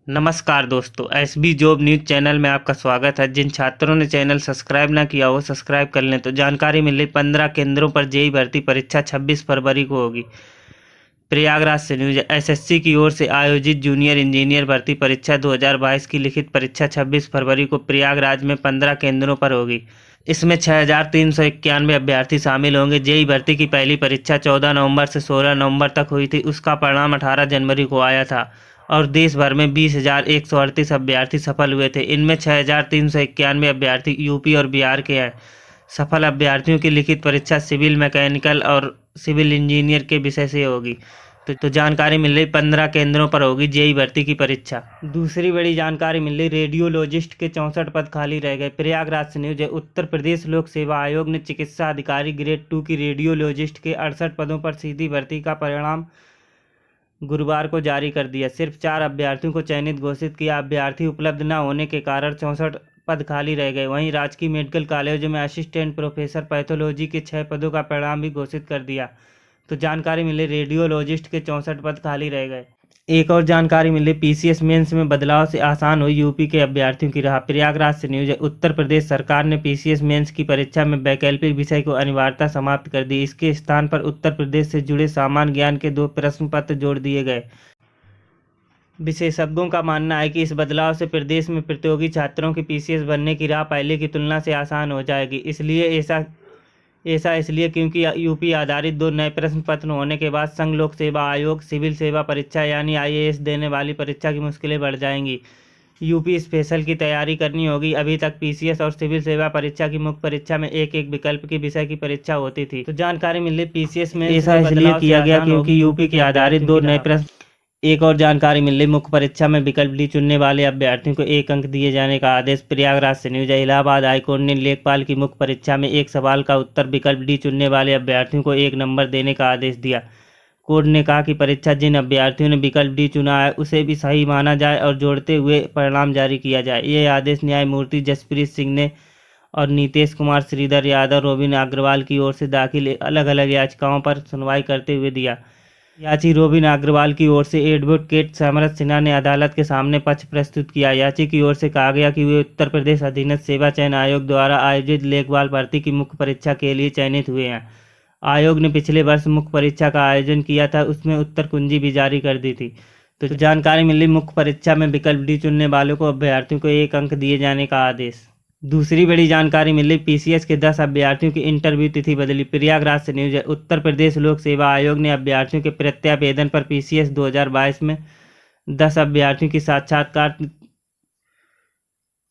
नमस्कार दोस्तों, SB job news channel में आपका स्वागत है। जिन छात्रों ने चैनल सब्सक्राइब ना किया हो सब्सक्राइब कर लें। तो जानकारी मिली 15 केंद्रों पर जेईई भर्ती परीक्षा 26 फरवरी को होगी। प्रयागराज से न्यूज। एसएससी की ओर से आयोजित जूनियर इंजीनियर भर्ती परीक्षा 2022 की लिखित परीक्षा 26 फरवरी को प्रयागराज में 15 केंद्रों पर होगी। इसमें 6,391 अभ्यर्थी शामिल होंगे। जेईई भर्ती की पहली परीक्षा 14 नवंबर से 16 नवंबर तक हुई थी। उसका परिणाम 18 जनवरी को आया था और देश भर में 20,138 अभ्यर्थी सफल हुए थे। इनमें 6,391 अभ्यर्थी यूपी और बिहार के हैं। सफल अभ्यर्थियों की लिखित परीक्षा सिविल, मैकेनिकल और सिविल इंजीनियर के विषय से होगी। तो जानकारी मिल रही 15 केंद्रों पर होगी जेईई भर्ती की परीक्षा। दूसरी बड़ी जानकारी मिल रही रेडियोलॉजिस्ट के 64 पद खाली रह गए। प्रयागराज से न्यूज है। उत्तर प्रदेश लोक सेवा आयोग ने चिकित्सा अधिकारी ग्रेड 2 की रेडियोलॉजिस्ट के 68 पदों पर सीधी भर्ती का परिणाम गुरुवार को जारी कर दिया। सिर्फ 4 अभ्यर्थियों को चयनित घोषित किया। अभ्यर्थी उपलब्ध न होने के कारण 64 पद खाली रह गए। वहीं राजकीय मेडिकल कॉलेज में असिस्टेंट प्रोफेसर पैथोलॉजी के 6 पदों का परिणाम भी घोषित कर दिया। तो जानकारी मिली रेडियोलॉजिस्ट के 64 पद खाली रह गए। एक और जानकारी मिली पीसीएस मेंस में बदलाव से आसान हुई यूपी के अभ्यर्थियों की राह। प्रयागराज से न्यूज है। उत्तर प्रदेश सरकार ने पीसीएस मेंस की परीक्षा में वैकल्पिक विषय को अनिवार्यता समाप्त कर दी। इसके स्थान पर उत्तर प्रदेश से जुड़े सामान्य ज्ञान के 2 प्रश्न पत्र जोड़ दिए गए। विशेषज्ञों का मानना है कि इस बदलाव से प्रदेश में प्रतियोगी छात्रों की पीसीएस बनने की राह पहले की तुलना से आसान हो जाएगी। ऐसा इसलिए क्योंकि यूपी आधारित 2 नए प्रश्न पत्र होने के बाद संघ लोक सेवा आयोग सिविल सेवा परीक्षा यानी आईएएस देने वाली परीक्षा की मुश्किलें बढ़ जाएंगी। यूपी स्पेशल की तैयारी करनी होगी। अभी तक पीसीएस और सिविल सेवा परीक्षा की मुख्य परीक्षा में एक एक विकल्प की विषय की परीक्षा होती थी। तो जानकारी मिली पीसीएस में ऐसा इसलिए किया गया क्योंकि यूपी के आधारित 2 नए प्रश्न। एक और जानकारी मिल रही मुख्य परीक्षा में विकल्प डी चुनने वाले अभ्यर्थियों को 1 अंक दिए जाने का आदेश। प्रयागराज से न्यूज है। इलाहाबाद हाईकोर्ट ने लेखपाल की मुख्य परीक्षा में एक सवाल का उत्तर विकल्प डी चुनने वाले अभ्यर्थियों को 1 नंबर देने का आदेश दिया। कोर्ट ने कहा कि परीक्षा जिन अभ्यर्थियों ने विकल्प डी चुना है उसे भी सही माना जाए और जोड़ते हुए परिणाम जारी किया जाए। ये आदेश न्यायमूर्ति जसप्रीत सिंह ने और नीतेश कुमार, श्रीधर यादव, रोबिन अग्रवाल की ओर से दाखिल अलग अलग याचिकाओं पर सुनवाई करते हुए दिया। याची रोबिन अग्रवाल की ओर से एडवोकेट समरथ सिन्हा ने अदालत के सामने पक्ष प्रस्तुत किया। याची की ओर से कहा गया कि वे उत्तर प्रदेश अधीनस्थ सेवा चयन आयोग द्वारा आयोजित लेखपाल भर्ती की मुख्य परीक्षा के लिए चयनित हुए हैं। आयोग ने पिछले वर्ष मुख्य परीक्षा का आयोजन किया था, उसमें उत्तर कुंजी भी जारी कर दी थी। तो जानकारी मिली मुख्य परीक्षा में विकल्प डी चुनने वालों को अभ्यर्थियों को 1 अंक दिए जाने का आदेश। दूसरी बड़ी जानकारी मिली पीसीएस के 10 अभ्यर्थियों की इंटरव्यू तिथि बदली। प्रयागराज से न्यूज है। उत्तर प्रदेश लोक सेवा आयोग ने अभ्यर्थियों के प्रत्यावेदन पर पीसीएस 2022 में 10 अभ्यर्थियों की साक्षात्कार।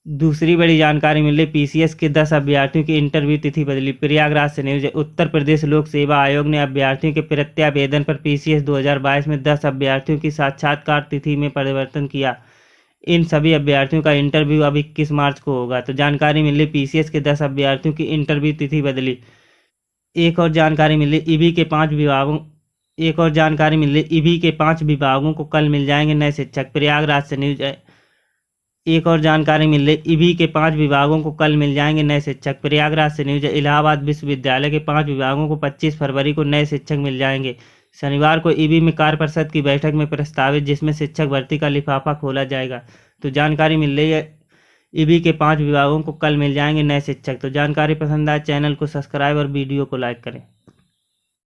दूसरी बड़ी जानकारी मिली पीसीएस के 10 अभ्यर्थियों की इंटरव्यू तिथि बदली। प्रयागराज से न्यूज है। उत्तर प्रदेश लोक सेवा आयोग ने अभ्यर्थियों के प्रत्यावेदन पर पीसीएस 2022 में 10 अभ्यर्थियों की साक्षात्कार तिथि में परिवर्तन किया। इन सभी अभ्यर्थियों का इंटरव्यू अब 21 मार्च को होगा। तो जानकारी मिली पीसीएस के 10 अभ्यर्थियों की इंटरव्यू तिथि बदली। एक और जानकारी मिली ईबी के 5 विभागों को कल मिल जाएंगे नए शिक्षक। प्रयागराज से न्यूज है। एक और जानकारी मिल रही ईबी के 5 विभागों को कल मिल जाएंगे नए शिक्षक। प्रयागराज से न्यूज है। इलाहाबाद विश्वविद्यालय के 5 विभागों को 25 फरवरी को नए शिक्षक मिल जाएंगे। शनिवार को ईबी में कार्य परिषद की बैठक में प्रस्तावित जिसमें शिक्षक भर्ती का लिफाफा खोला जाएगा। तो जानकारी मिल रही है ईबी के 5 विभागों को कल मिल जाएंगे नए शिक्षक। तो जानकारी पसंद आए चैनल को सब्सक्राइब और वीडियो को लाइक करें।